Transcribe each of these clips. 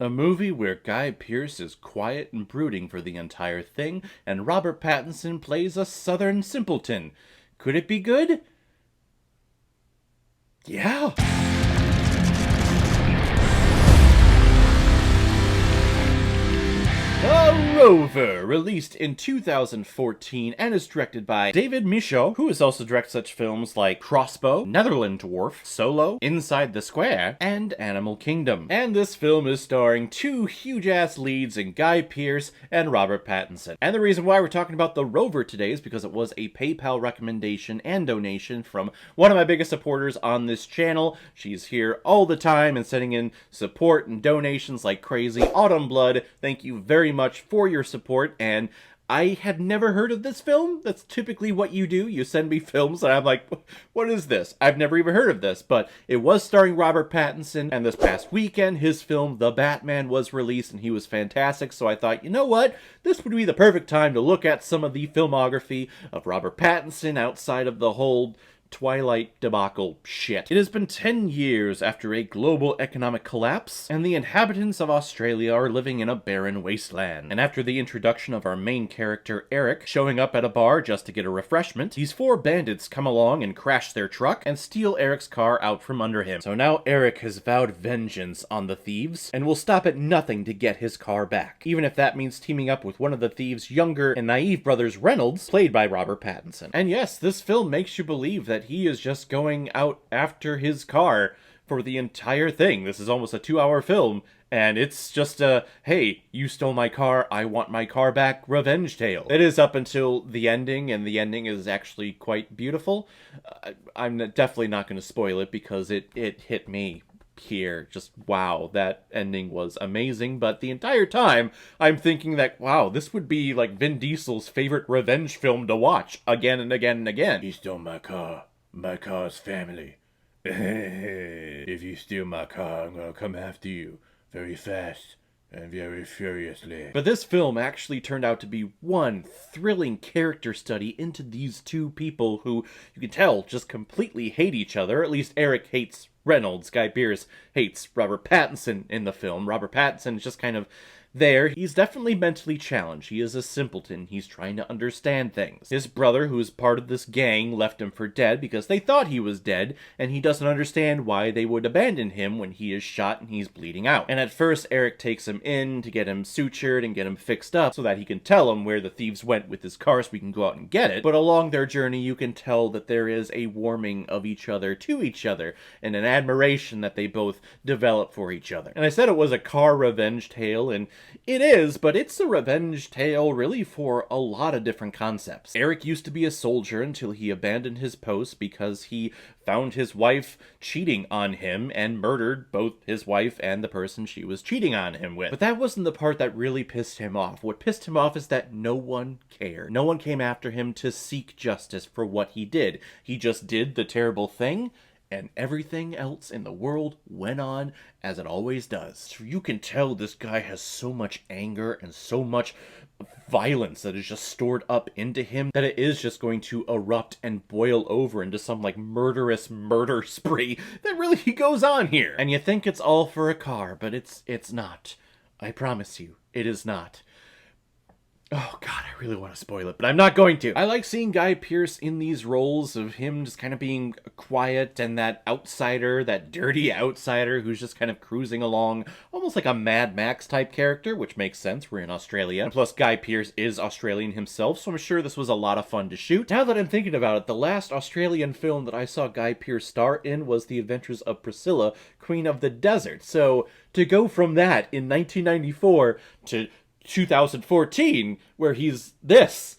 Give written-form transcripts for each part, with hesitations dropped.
A movie where Guy Pearce is quiet and brooding for the entire thing, and Robert Pattinson plays a southern simpleton. Could it be good? Yeah. The Rover, released in 2014 and is directed by David Michaud, who has also directed such films like Crossbow, Netherland Dwarf, Solo, Inside the Square, and Animal Kingdom. And this film is starring two huge-ass leads in Guy Pearce and Robert Pattinson. And the reason why we're talking about The Rover today is because it was a PayPal recommendation and donation from one of my biggest supporters on this channel. She's here all the time and sending in support and donations like crazy. Autumn Blood, thank you very much for your support, and I had never heard of this film. That's typically what you do. You send me films and I'm like, what is this? I've never even heard of this, but it was starring Robert Pattinson, and this past weekend his film The Batman was released and he was fantastic, so I thought, you know what? This would be the perfect time to look at some of the filmography of Robert Pattinson outside of the whole Twilight debacle shit. It has been 10 years after a global economic collapse, and the inhabitants of Australia are living in a barren wasteland. And after the introduction of our main character, Eric, showing up at a bar just to get a refreshment, these four bandits come along and crash their truck and steal Eric's car out from under him. So now Eric has vowed vengeance on the thieves, and will stop at nothing to get his car back, even if that means teaming up with one of the thieves' younger and naive brothers, Reynolds, played by Robert Pattinson. And yes, this film makes you believe that he is just going out after his car for the entire thing. This is almost a 2-hour film, and it's just a, hey, you stole my car, I want my car back, revenge tale. It is up until the ending, and the ending is actually quite beautiful. I'm definitely not going to spoil it because it hit me here. Just wow, that ending was amazing, but the entire time I'm thinking that, wow, this would be like Vin Diesel's favorite revenge film to watch again and again and again. You stole my car's family. If you steal my car, I'm gonna come after you very fast and very furiously. But this film actually turned out to be one thrilling character study into these two people who, you can tell, just completely hate each other. At least Eric hates Reynolds. Guy Pearce hates Robert Pattinson in the film. Robert Pattinson is just kind of there. He's definitely mentally challenged. He is a simpleton. He's trying to understand things. His brother, who is part of this gang, left him for dead because they thought he was dead, and he doesn't understand why they would abandon him when he is shot and he's bleeding out. And at first, Eric takes him in to get him sutured and get him fixed up so that he can tell him where the thieves went with his car so we can go out and get it. But along their journey, you can tell that there is a warming of each other to each other and an admiration that they both develop for each other. And I said it was a car revenge tale, and it is, but it's a revenge tale really for a lot of different concepts. Eric used to be a soldier until he abandoned his post because he found his wife cheating on him and murdered both his wife and the person she was cheating on him with. But that wasn't the part that really pissed him off. What pissed him off is that no one cared. No one came after him to seek justice for what he did. He just did the terrible thing, and everything else in the world went on as it always does. So you can tell this guy has so much anger and so much violence that is just stored up into him that it is just going to erupt and boil over into some like murderous murder spree that really goes on here. And you think it's all for a car, but it's not. I promise you, it is not. Oh god, I really want to spoil it, but I'm not going to. I like seeing Guy Pearce in these roles of him just kind of being quiet and that outsider, that dirty outsider who's just kind of cruising along, almost like a Mad Max type character, which makes sense, we're in Australia. And plus, Guy Pearce is Australian himself, so I'm sure this was a lot of fun to shoot. Now that I'm thinking about it, the last Australian film that I saw Guy Pearce star in was The Adventures of Priscilla, Queen of the Desert. So, to go from that in 1994 to 2014, where he's this.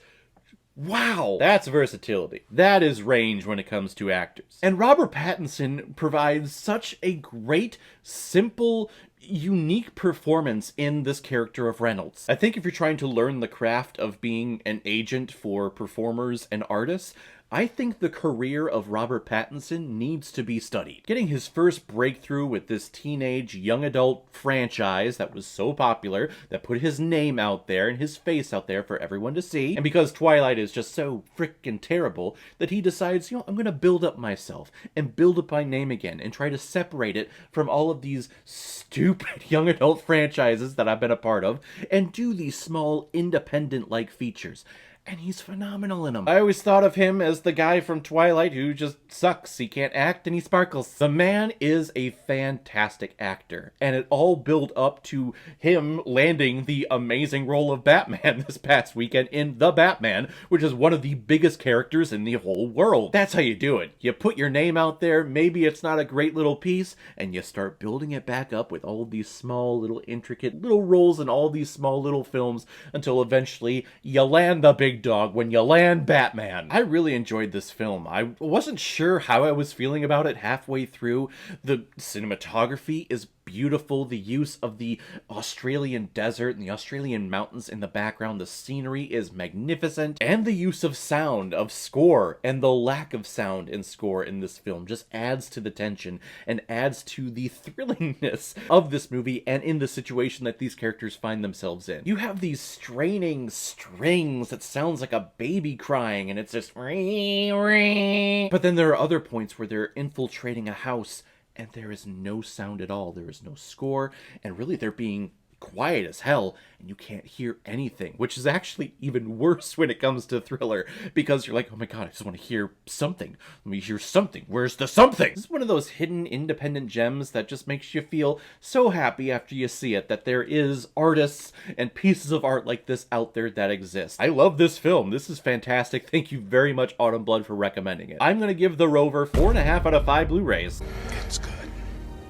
Wow, that's versatility. That is range when it comes to actors. And Robert Pattinson provides such a great, simple, unique performance in this character of Reynolds. I think if you're trying to learn the craft of being an agent for performers and artists, I think the career of Robert Pattinson needs to be studied. Getting his first breakthrough with this teenage young adult franchise that was so popular, that put his name out there and his face out there for everyone to see, and because Twilight is just so frickin' terrible, that he decides, I'm gonna build up myself and build up my name again and try to separate it from all of these stupid young adult franchises that I've been a part of and do these small independent-like features. And he's phenomenal in them. I always thought of him as the guy from Twilight who just sucks. He can't act and he sparkles. The man is a fantastic actor. And it all built up to him landing the amazing role of Batman this past weekend in The Batman, which is one of the biggest characters in the whole world. That's how you do it. You put your name out there, maybe it's not a great little piece, and you start building it back up with all these small little intricate little roles in all these small little films until eventually you land the big dog when you land Batman. I really enjoyed this film. I wasn't sure how I was feeling about it halfway through. The cinematography is beautiful. The use of the Australian desert and the Australian mountains in the background, the scenery is magnificent, and the use of sound, of score, and the lack of sound and score in this film just adds to the tension and adds to the thrillingness of this movie and in the situation that these characters find themselves in. You have these straining strings that sounds like a baby crying, and it's just but then there are other points where they're infiltrating a house and there is no sound at all. There is no score, and really they're being quiet as hell, and you can't hear anything, which is actually even worse when it comes to thriller, because you're like, oh my god, I just want to hear something. Let me hear something. Where's the something? This is one of those hidden independent gems that just makes you feel so happy after you see it, that there is artists and pieces of art like this out there that exist. I love this film. This is fantastic. Thank you very much, Autumn Blood, for recommending it. I'm going to give The Rover 4.5 out of 5 Blu-rays. It's good.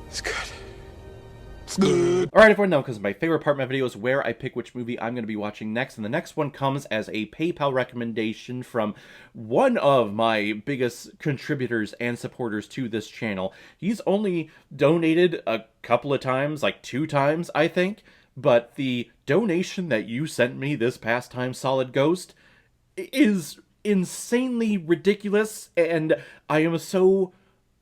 It's good. Alright everyone, now because my favorite part of my video is where I pick which movie I'm going to be watching next, and the next one comes as a PayPal recommendation from one of my biggest contributors and supporters to this channel. He's only donated a couple of times, like 2 times I think, but the donation that you sent me this past time, Solid Ghost, is insanely ridiculous, and I am so...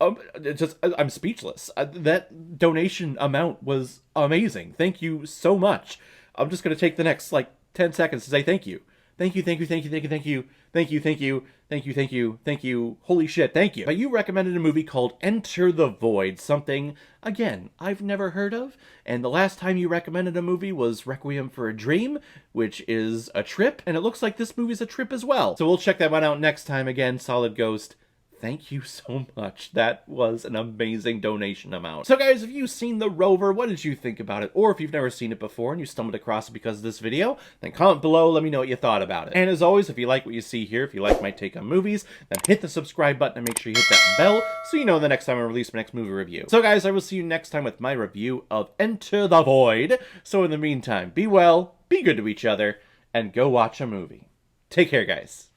I'm speechless. That donation amount was amazing. Thank you so much. I'm just going to take the next, 10 seconds to say thank you. Thank you, thank you, thank you, thank you, thank you, thank you, thank you, thank you, thank you, thank you. Holy shit, thank you. But you recommended a movie called Enter the Void, something, again, I've never heard of. And the last time you recommended a movie was Requiem for a Dream, which is a trip. And it looks like this movie's a trip as well. So we'll check that one out next time. Again, Solid Ghost, thank you so much. That was an amazing donation amount. So guys, if you've seen The Rover, what did you think about it? Or if you've never seen it before and you stumbled across it because of this video, then comment below, let me know what you thought about it. And as always, if you like what you see here, if you like my take on movies, then hit the subscribe button and make sure you hit that bell so you know the next time I release my next movie review. So guys, I will see you next time with my review of Enter the Void. So in the meantime, be well, be good to each other, and go watch a movie. Take care, guys.